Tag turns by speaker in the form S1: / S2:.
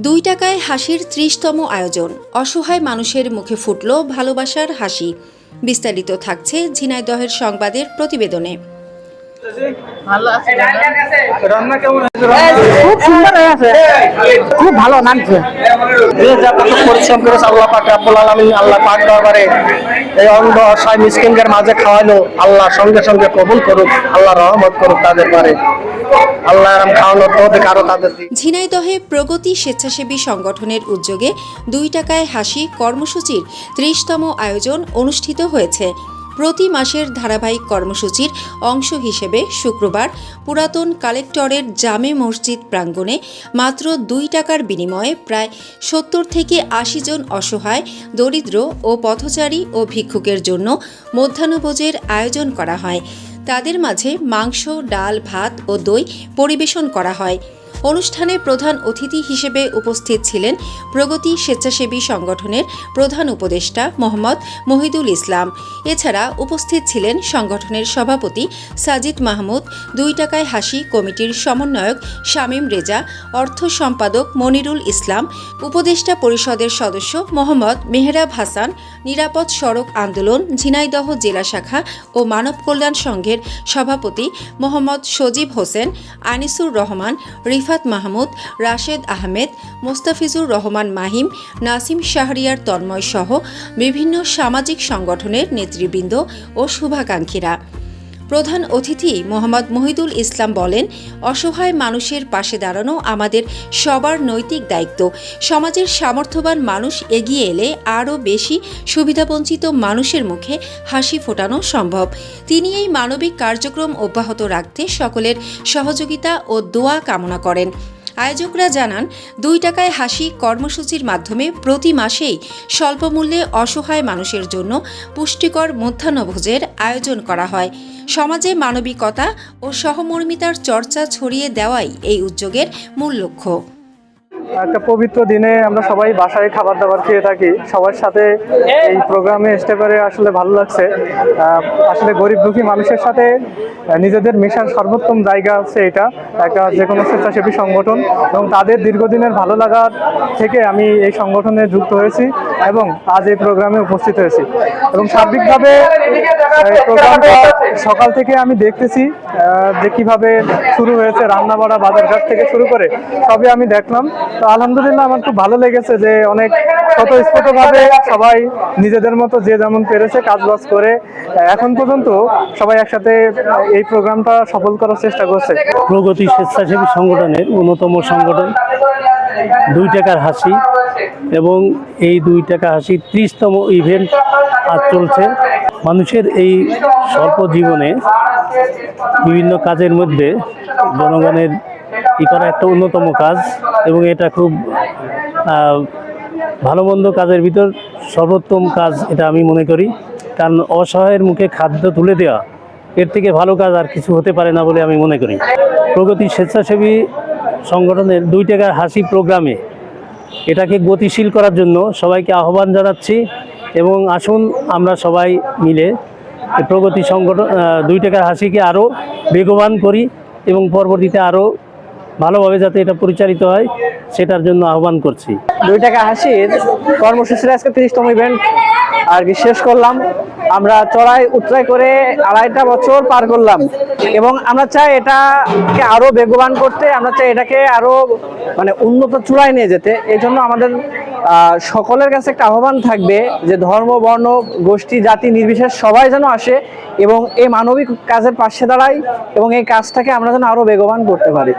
S1: 2 টাকায় হাসির 30তম আয়োজন। অসহায় মানুষের মুখে ফুটল ভালোবাসার হাসি। বিস্তারিত থাকছে ঝিনাইদহের সংবাদের প্রতিবেদনে।
S2: খুব সুন্দর হয়েছে, খুব ভালো নামছে। পরিশ্রম করে আল্লাহ পাক রব্বুল আলামিন আল্লাহ পাক দরবারে এই অন্ধ অসহায় মিসকিনদের মাঝে খাওয়ালো। আল্লাহ সঙ্গে সঙ্গে কবুল করুক, আল্লাহ রহমত করুক তাদের পারে। আল্লাহ এরম খাওয়ানোর তৌফিক আরো তাদের দিক।
S1: ঝিনাইদহে প্রগতি স্বেচ্ছাসেবী সংগঠনের উদ্যোগে 2 টাকায় হাসি কর্মসূচির 30তম আয়োজন অনুষ্ঠিত হয়েছে। প্রতি মাসের ধারাবাহিক কর্মসূচির অংশ হিসেবে শুক্রবার পুরাতন কালেক্টরের জামে মসজিদ প্রাঙ্গণে মাত্র 2 টাকার বিনিময়ে প্রায় 70 থেকে 80 জন অসহায়, দরিদ্র ও পথচারী ও ভিক্ষুকের জন্য মধ্যাহ্নভোজের আয়োজন করা হয়। তাদের মাঝে মাংস, ডাল, ভাত ও দই পরিবেশন করা হয়। অনুষ্ঠানে প্রধান অতিথি হিসেবে উপস্থিত ছিলেন প্রগতি স্বেচ্ছাসেবী সংগঠনের প্রধান উপদেষ্টা মোহাম্মদ মহিদুল ইসলাম। এছাড়া উপস্থিত ছিলেন সংগঠনের সভাপতি সাজিদ মাহমুদ, 2 টাকায় হাসি কমিটির সমন্বয়ক শামীম রেজা, অর্থ সম্পাদক মনিরুল ইসলাম, উপদেষ্টা পরিষদের সদস্য মোহাম্মদ মেহরাব হাসান, নিরাপদ সড়ক আন্দোলন ঝিনাইদহ জেলা শাখা ও মানব কল্যাণ সংঘের সভাপতি মোহাম্মদ সজীব হোসেন, আনিসুর রহমান, রিফাত মাহমুদ, রাশেদ আহমেদ, মোস্তাফিজুর রহমান মাহিম, নাসিম শাহরিয়ার তন্ময় সহ বিভিন্ন সামাজিক সংগঠনের নেতৃবৃন্দ ও শুভাকাঙ্ক্ষীরা। প্রধান অতিথি মোহাম্মদ মহিদুল ইসলাম বলেন, অসহায় মানুষের পাশে দাঁড়ানো আমাদের সবার নৈতিক দায়িত্ব। সমাজের সামর্থ্যবান মানুষ এগিয়ে এলে আরও বেশি সুবিধাবঞ্চিত মানুষের মুখে হাসি ফোটানো সম্ভব। তিনি এই মানবিক কার্যক্রম অব্যাহত রাখতে সকলের সহযোগিতা ও দোয়া কামনা করেন। আয়োজকরা জানান, 2 টাকায় হাসি কর্মসূচির মাধ্যমে প্রতি মাসেই স্বল্পমূল্যে অসহায় মানুষের জন্য পুষ্টিকর মধ্যাহ্নভোজের আয়োজন করা হয়। সমাজে মানবিকতা ও সহমর্মিতার চর্চা ছড়িয়ে দেওয়াই এই উদ্যোগের মূল লক্ষ্য।
S2: একটা পবিত্র দিনে আমরা সবাই বাসায় খাবার দাবার খেয়ে থাকি, সবার সাথে এই প্রোগ্রামে আসতে পারে আসলে ভালো লাগছে। আসলে গরিব দুঃখী মানুষের সাথে নিজেদের মেশার সর্বোত্তম জায়গা আছে এটা একটা যে কোনো স্বেচ্ছাসেবী সংগঠন, এবং তাদের দীর্ঘদিনের ভালো লাগার থেকে আমি এই সংগঠনে যুক্ত হয়েছি এবং আজ এই প্রোগ্রামে উপস্থিত হয়েছি। এবং সার্বিকভাবে প্রোগ্রামটা সকাল থেকে আমি দেখতেছি যে কিভাবে শুরু হয়েছে, রান্না বাড়া, বাজারঘাট থেকে শুরু করে সবই আমি দেখলাম। তো আলহামদুলিল্লাহ আমার খুব ভালো লেগেছে যে অনেক স্বতঃস্ফূর্তভাবে সবাই নিজেদের মতো যে যেমন পেরেছে কাজবাজ করে এখন পর্যন্ত সবাই একসাথে এই প্রোগ্রামটা সফল করার চেষ্টা করছে।
S3: প্রগতি স্বেচ্ছাসেবী সংগঠনের অন্যতম সংগঠন 2 টাকার হাসি, এবং এই 2 টাকা হাসি 30তম ইভেন্ট আজ চলছে। মানুষের এই স্বল্প জীবনে বিভিন্ন কাজের মধ্যে জনগণের করা একটা অন্যতম কাজ, এবং এটা খুব ভালো মন্দ কাজের ভিতর সর্বোত্তম কাজ এটা আমি মনে করি। কারণ অসহায়ের মুখে খাদ্য তুলে দেওয়া, এর থেকে ভালো কাজ আর কিছু হতে পারে না বলে আমি মনে করি। প্রগতি স্বেচ্ছাসেবী সংগঠনের 2 টাকার হাসি প্রোগ্রামে এটাকে গতিশীল করার জন্য সবাইকে আহ্বান জানাচ্ছি, এবং আসুন আমরা সবাই মিলে প্রগতি সংগঠন 2 টাকার হাসিকে আরও বেগবান করি এবং পরবর্তীতে আরও ভালোভাবে যাতে এটা পরিচালিত হয় সেটার জন্য আহ্বান করছি।
S2: 2 টাকা হাসির কর্মসূচির আজকে 30তম ইভেন্ট আর কি শেষ করলাম। আমরা চড়াই উতরাই করে 2.5টা বছর পার করলাম, এবং আমরা চাই এটাকে আরো বেগবান করতে, আমরা চাই এটাকে আরো উন্নত চূড়ায় নিয়ে যেতে। এই জন্য আমাদের সকলের কাছে একটা আহ্বান থাকবে যে ধর্ম, বর্ণ, গোষ্ঠী, জাতি নির্বিশেষ সবাই যেন আসে এবং এই মানবিক কাজের পাশে দাঁড়ায়, এবং এই কাজটাকে আমরা যেন আরো বেগবান করতে পারি।